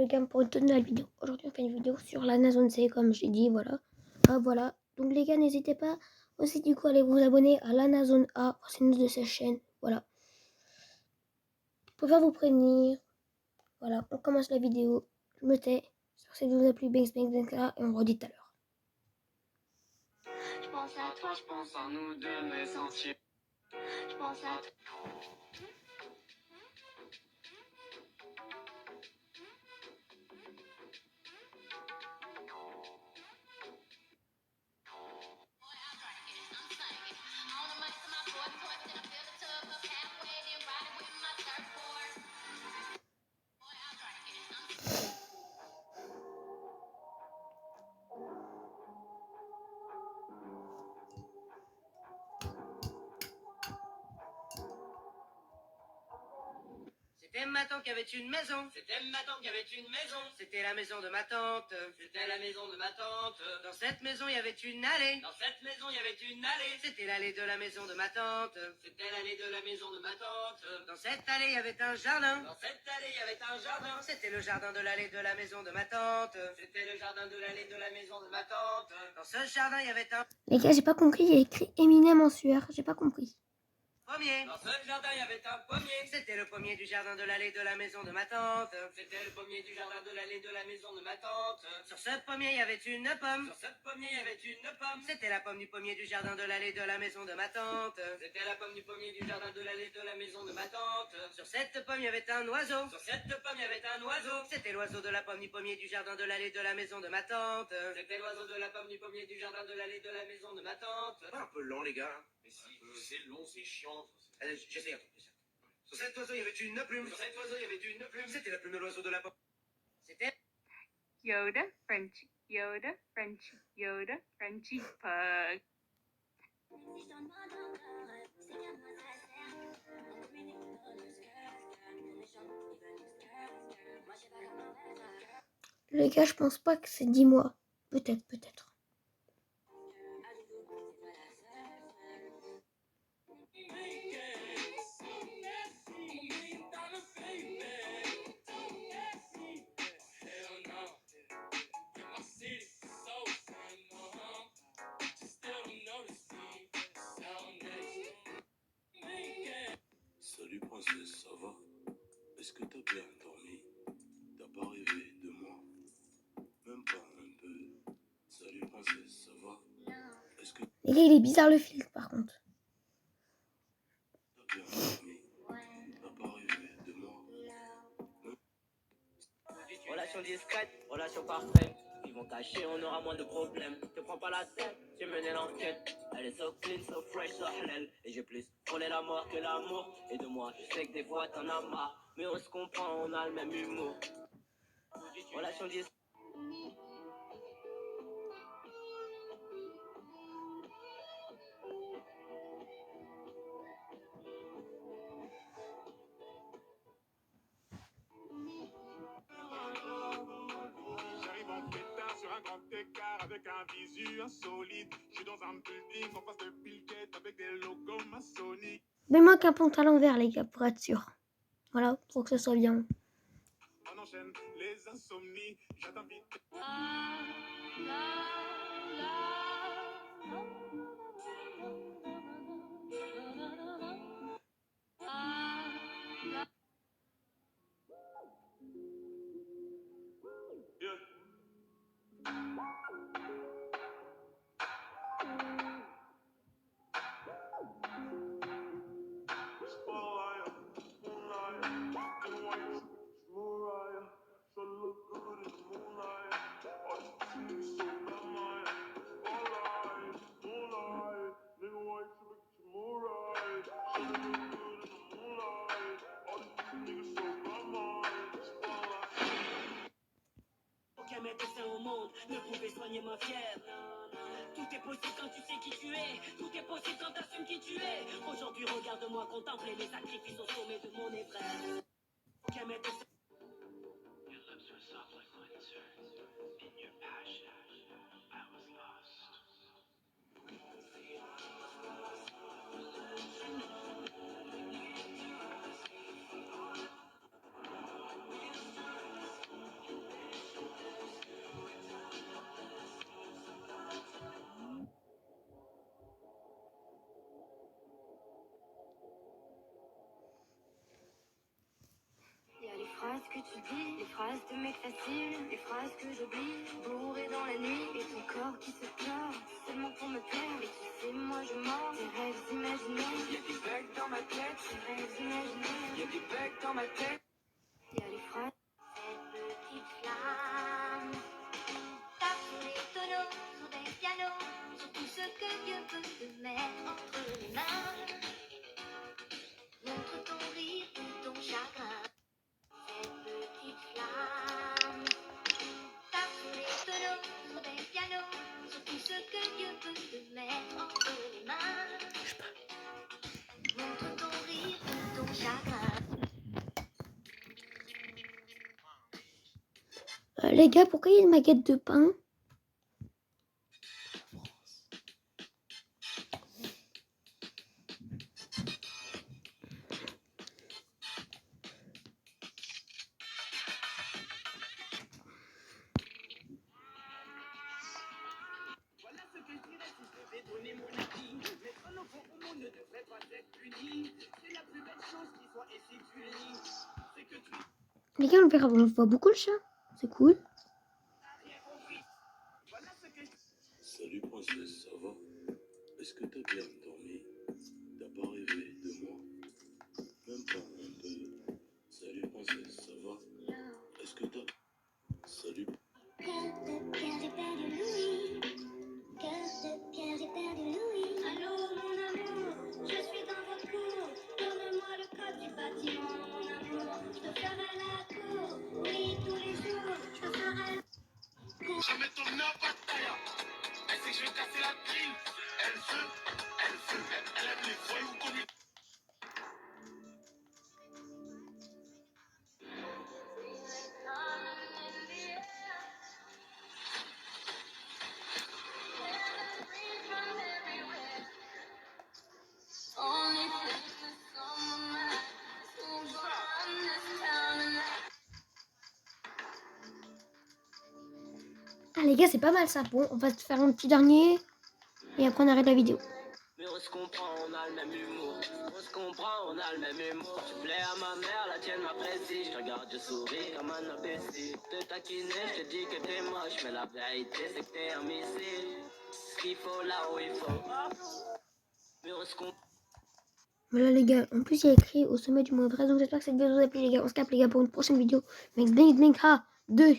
les gars, pour une toute nouvelle vidéo. Aujourd'hui, on fait une vidéo sur l'Amazon C, comme j'ai dit, voilà. Voilà. Donc, les gars, n'hésitez pas aussi, du coup, à aller vous abonner à l'Amazon A, c'est une de ses chaînes. Voilà. Pour faire vous prévenir. Voilà, on commence la vidéo. Je me tais. J'espère que ça vous a plu. Banks, banks, banks, et on redit tout à l'heure. Je pense à toi, je pense à nous deux, mes sentiers. Je pense à toi. C'était ma tante qui avait une maison. C'était ma tante qui avait une maison. C'était la maison de ma tante. C'était la maison de ma tante. Dans cette maison, il y avait une allée. Dans cette maison, il y avait une allée. C'était l'allée de la maison de ma tante. C'était l'allée de la maison de ma tante. Dans cette allée, il y avait un jardin. Dans cette allée, il y avait un jardin. C'était le jardin de l'allée de la maison de ma tante. C'était le jardin de l'allée de la maison de ma tante. Dans ce jardin, il y avait un Les gars, j'ai pas compris. Il y a écrit Eminem en sueur. J'ai pas compris. pommier. Dans ce jardin, il y avait un pommier. C'était le pommier du jardin de l'allée de la maison de ma tante. C'était le pommier du jardin de l'allée de la maison de ma tante. Sur ce pommier, il y avait une pomme. Sur ce pommier, il y avait une pomme. C'était la pomme du pommier du jardin de l'allée de la maison de ma tante. C'était la pomme du pommier du jardin de l'allée de la maison de ma tante. Sur cette pomme, il y avait un oiseau. Sur cette pomme, il y avait un oiseau. C'était l'oiseau de la pomme du pommier du jardin de l'allée de la maison de ma tante. C'était l'oiseau de la pomme du pommier du jardin de l'allée de la maison de ma tante. Pas un peu long, les gars. Mais si, c'est long, c'est chiant. Allez, j'essaie un truc. Sur cet oiseau, il y avait une plume. Sur cet oiseau, il y avait une plume. C'était la plume de l'oiseau de la pomme. C'était Yoda, Frenchie, Yoda, Frenchie, Yoda, Frenchie, Pug. Les gars, je pense pas que c'est 10 mois. Peut-être, peut-être. Salut princesse, ça va? Est-ce que t'as bien dormi? T'as pas rêvé de moi? Même pas un peu. Salut princesse, ça va? Est-ce que Les gars, il est bizarre le filtre, par contre. t'as bien dormi? T'as pas rêvé de moi? relation discrète, relation parfaite. Ils vont cacher, on aura moins de problèmes. Te prends pas la tête, j'ai mené l'enquête. Elle est so clean, so fresh, so halal. Et j'ai plus frôlé la mort que l'amour. Et de moi, je sais que des fois t'en as marre. Mais on se comprend, on a le même humour. Relation discrète. J'arrive en pétard sur un grand écart avec un visu insolite. Je suis dans un building en face de Bill Gates avec des logos maçonniques. Mets-moi qu'un pantalon vert, les gars, pour être sûr. Voilà, pour que ce soit bien. On enchaîne les insomnies. J'attends vite. Aucun médecin au monde ne pouvait soigner ma fièvre. Tout est possible quand tu sais qui tu es. Tout est possible quand t'assumes qui tu es. Aujourd'hui, regarde-moi contempler mes sacrifices au sommet de mon épreuve. Aucun médecin. Your lips were soft like winter. In your passion, I was lost. tu dis, les phrases de mec faciles, les phrases que j'oublie, bourré dans la nuit, et ton corps qui se pleure, seulement pour me plaire, et tu sais, moi je mords, tes rêves imaginaires, Y'a des bugs dans ma tête, tes rêves imaginaires, y'a des bugs dans ma tête. y'a les phrases. Cette petite flamme, tape sur les tonneaux, sur des pianos, sur tout ce que Dieu peut te mettre entre les mains, montre ton rire ou ton chagrin. Cette petite flamme, tape sur les tonneaux, sur des pianos, sur tout ce que Dieu peut te mettre entre les mains, montre ton rire ou ton chagrin. Les gars, pourquoi il y a une maquette de pain? Voilà ce que je dirais si je devais donner mon avis. Mettre un enfant au monde ne devrait pas être puni. C'est la plus belle chose qui soit, et si tu lis, c'est que tu Les gars, on voit beaucoup le chat. C'est cool. n'as rien compris. Voilà ce que je Salut princesse, ça va? Est-ce que t'as bien dormi? T'as pas rêvé de moi? Même pas un peu. Salut princesse, ça va? Est-ce que t'as... Salut. Cœur de pierre, j'ai perdu Louis. Cœur de pierre, j'ai perdu Louis. Allô, mon amour, je suis dans votre cour. Donne-moi le code du bâtiment, mon amour. Je te ferai la cour, oui, tous les jours. Je te ferai. Je mets ton n'importe quoi. Elle sait que je vais casser la grille. Elle aime les voyous comme une... Ah les gars, c'est pas mal ça. Bon, on va se faire un petit dernier et après on arrête la vidéo. Mais on se comprend, on a le même humour. On se comprend, on a le même humour. Tu plais à ma mère, la tienne m'apprécie. Je te regarde, je souris comme un imbécile. Te taquiner, je te dis que t'es moche. Mais la vérité, c'est que t'es un missile. Ce qu'il faut là où il faut. Mais on se comprend. Voilà les gars, en plus il y a écrit au sommet du mot vrai. Donc j'espère que cette vidéo vous a plu les gars. On se capte les gars pour une prochaine vidéo. Max Blink Blink ha 2.